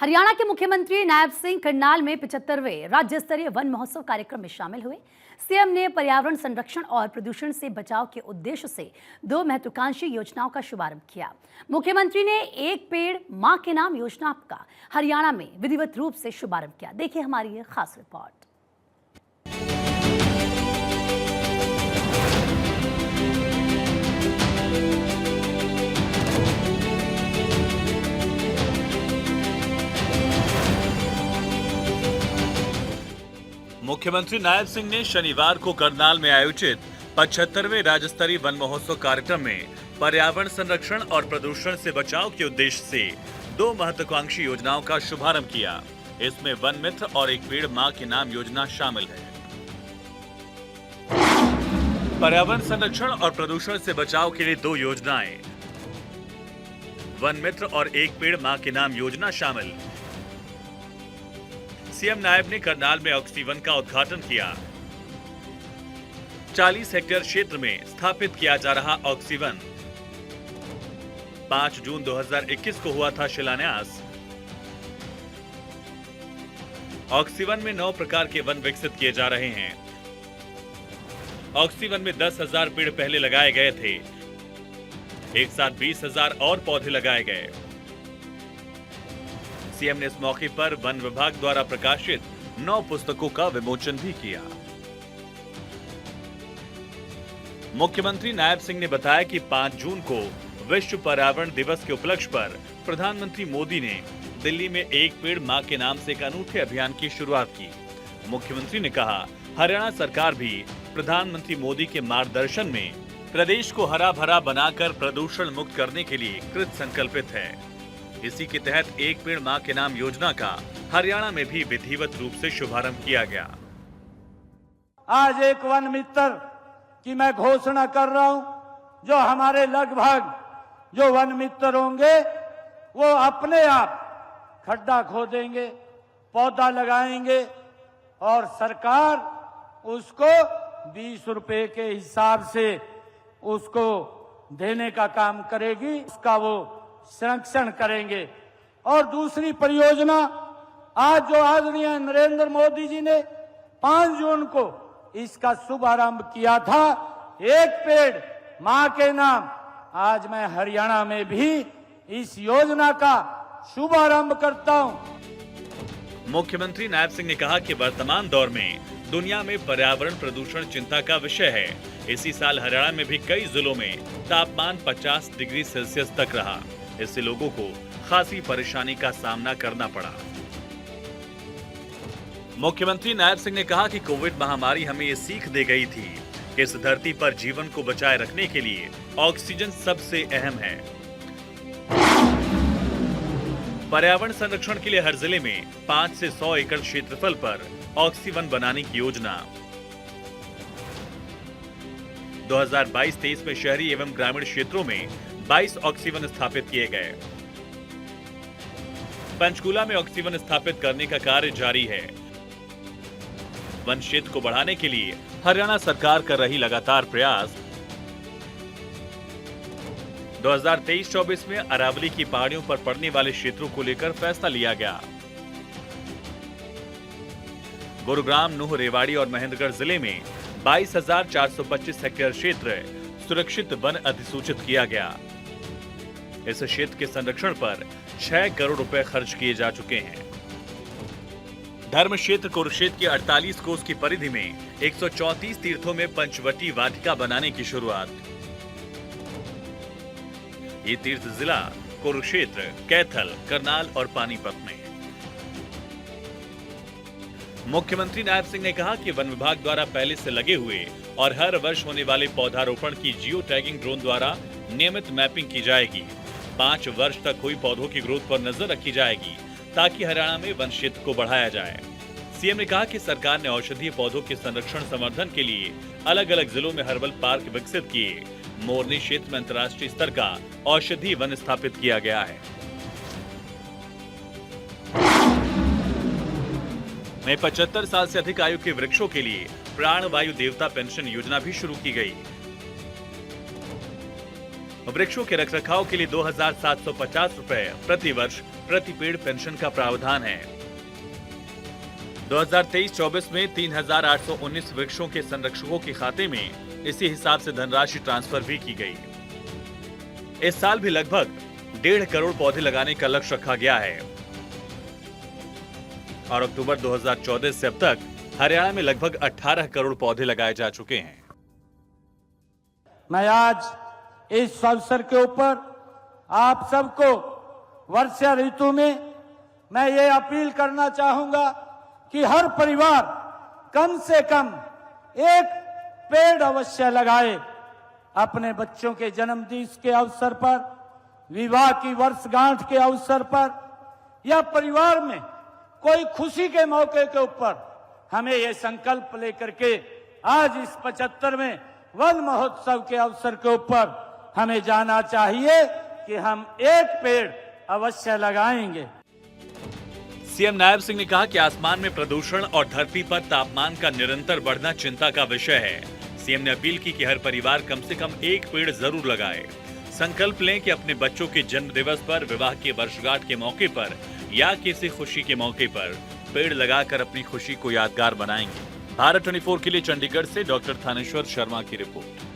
हरियाणा के मुख्यमंत्री नायब सिंह करनाल में 75वें राज्य स्तरीय वन महोत्सव कार्यक्रम में शामिल हुए। सीएम ने पर्यावरण संरक्षण और प्रदूषण से बचाव के उद्देश्य से 2 महत्वाकांक्षी योजनाओं का शुभारंभ किया। मुख्यमंत्री ने एक पेड़ मां के नाम योजना का हरियाणा में विधिवत रूप से शुभारंभ किया। देखिए हमारी ये खास रिपोर्ट। मुख्यमंत्री नायब सिंह ने शनिवार को करनाल में आयोजित 75वें राज्य स्तरीय वन महोत्सव कार्यक्रम में पर्यावरण संरक्षण और प्रदूषण से बचाव के उद्देश्य से 2 महत्वाकांक्षी योजनाओं का शुभारंभ किया। इसमें वन मित्र और एक पेड़ मां के नाम योजना शामिल है। पर्यावरण संरक्षण और प्रदूषण से बचाव के लिए 2 योजनाएं, वन मित्र और एक पेड़ मां के नाम योजना शामिल। सीएम नायब ने करनाल में ऑक्सीवन का उद्घाटन किया। 40 हेक्टेयर क्षेत्र में स्थापित किया जा रहा ऑक्सीवन 5 जून 2021 को हुआ था शिलान्यास। ऑक्सीवन में 9 प्रकार के वन विकसित किए जा रहे हैं। ऑक्सीवन में 10,000 पेड़ पहले लगाए गए थे। एक साथ 20,000 और पौधे लगाए गए। सीएम ने इस मौके पर वन विभाग द्वारा प्रकाशित 9 पुस्तकों का विमोचन भी किया। मुख्यमंत्री नायब सिंह ने बताया कि 5 जून को विश्व पर्यावरण दिवस के उपलक्ष्य पर प्रधानमंत्री मोदी ने दिल्ली में एक पेड़ मां के नाम से एक अनूठे अभियान की शुरुआत की। मुख्यमंत्री ने कहा, हरियाणा सरकार भी प्रधानमंत्री मोदी के मार्गदर्शन में प्रदेश को हरा भरा बनाकर प्रदूषण मुक्त करने के लिए कृत संकल्पित है। इसी के तहत एक पेड़ मां के नाम योजना का हरियाणा में भी विधिवत रूप से शुभारंभ किया गया। आज एक वन मित्र की मैं घोषणा कर रहा हूं। जो हमारे लगभग जो वन मित्र होंगे वो अपने आप खड्डा खोदेंगे, पौधा लगाएंगे और सरकार उसको 20 रुपए के हिसाब से उसको देने का काम करेगी, उसका वो संरक्षण करेंगे। और दूसरी परियोजना आज जो आदरणीय नरेंद्र मोदी जी ने 5 जून को इसका शुभारंभ किया था, एक पेड़ मां के नाम, आज मैं हरियाणा में भी इस योजना का शुभारंभ करता हूं। मुख्यमंत्री नायब सिंह ने कहा कि वर्तमान दौर में दुनिया में पर्यावरण प्रदूषण चिंता का विषय है। इसी साल हरियाणा में भी कई जिलों में तापमान 50 डिग्री सेल्सियस तक रहा। इससे लोगों को खासी परेशानी का सामना करना पड़ा। मुख्यमंत्री नायब सिंह ने कहा कि कोविड महामारी हमें ये सीख दे गई थी कि इस धरती पर जीवन को बचाए रखने के लिए ऑक्सीजन सबसे अहम है। पर्यावरण संरक्षण के लिए हर जिले में 5 से 100 एकड़ क्षेत्रफल पर ऑक्सीवन बनाने की योजना। 2022-23 में शहरी एवं ग्रामीण क्षेत्रों में 22 ऑक्सीवन स्थापित किए गए। पंचकूला में ऑक्सीवन स्थापित करने का कार्य जारी है। वन क्षेत्र को बढ़ाने के लिए हरियाणा सरकार कर रही लगातार प्रयास। 2023-24 में अरावली की पहाड़ियों पर पड़ने वाले क्षेत्रों को लेकर फैसला लिया गया। गुरुग्राम, नूह, रेवाड़ी और महेंद्रगढ़ जिले में 22,425 हेक्टेयर क्षेत्र सुरक्षित वन अधिसूचित किया गया। इस क्षेत्र के संरक्षण पर 6 करोड़ रुपए खर्च किए जा चुके हैं। धर्म क्षेत्र कुरुक्षेत्र की 48 कोस की परिधि में 134 तीर्थों में पंचवटी वाटिका बनाने की शुरुआत। ये तीर्थ जिला कुरुक्षेत्र, कैथल, करनाल और पानीपत में है। मुख्यमंत्री नायब सिंह ने कहा कि वन विभाग द्वारा पहले से लगे हुए और हर वर्ष होने वाले पौधारोपण की जियो टैगिंग ड्रोन द्वारा नियमित मैपिंग की जाएगी। 5 वर्ष तक हुई पौधों की ग्रोथ पर नजर रखी जाएगी ताकि हरियाणा में वन क्षेत्र को बढ़ाया जाए। सीएम ने कहा कि सरकार ने औषधीय पौधों के संरक्षण संवर्धन के लिए अलग अलग जिलों में हर्बल पार्क विकसित किए। मोरनी क्षेत्र में अंतर्राष्ट्रीय स्तर का औषधीय वन स्थापित किया गया है। में 75 साल से अधिक आयु के वृक्षों के लिए प्राण वायु देवता पेंशन योजना भी शुरू की गई। वृक्षों के रखरखाव के लिए 2,750 रुपए प्रति वर्ष प्रति पेड़ पेंशन का प्रावधान है। 2023-24 में 3,819 वृक्षों के संरक्षकों के खाते में इसी हिसाब से धनराशि ट्रांसफर भी की गई। इस साल भी लगभग 1.5 करोड़ पौधे लगाने का लक्ष्य रखा गया है और अक्टूबर 2014 से अब तक हरियाणा में लगभग 18 करोड़ पौधे लगाए जा चुके हैं। मैं आज इस अवसर के ऊपर आप सबको वर्षा ऋतु में मैं ये अपील करना चाहूंगा कि हर परिवार कम से कम एक पेड़ अवश्य लगाए। अपने बच्चों के जन्मदिन के अवसर पर, विवाह की वर्षगांठ के अवसर पर या परिवार में कोई खुशी के मौके के ऊपर हमें ये संकल्प लेकर के आज इस 75वें वन महोत्सव के अवसर के ऊपर हमें जाना चाहिए कि हम एक पेड़ अवश्य लगाएंगे। सीएम नायब सिंह ने कहा कि आसमान में प्रदूषण और धरती पर तापमान का निरंतर बढ़ना चिंता का विषय है। सीएम ने अपील की कि हर परिवार कम से कम एक पेड़ जरूर लगाए। संकल्प लें कि अपने बच्चों के जन्म दिवस पर, विवाह की वर्षगांठ के मौके पर या किसी खुशी के मौके पर पेड़ लगाकर अपनी खुशी को यादगार बनाएंगे। भारत 24 के लिए चंडीगढ़ से डॉक्टर थानेश्वर शर्मा की रिपोर्ट।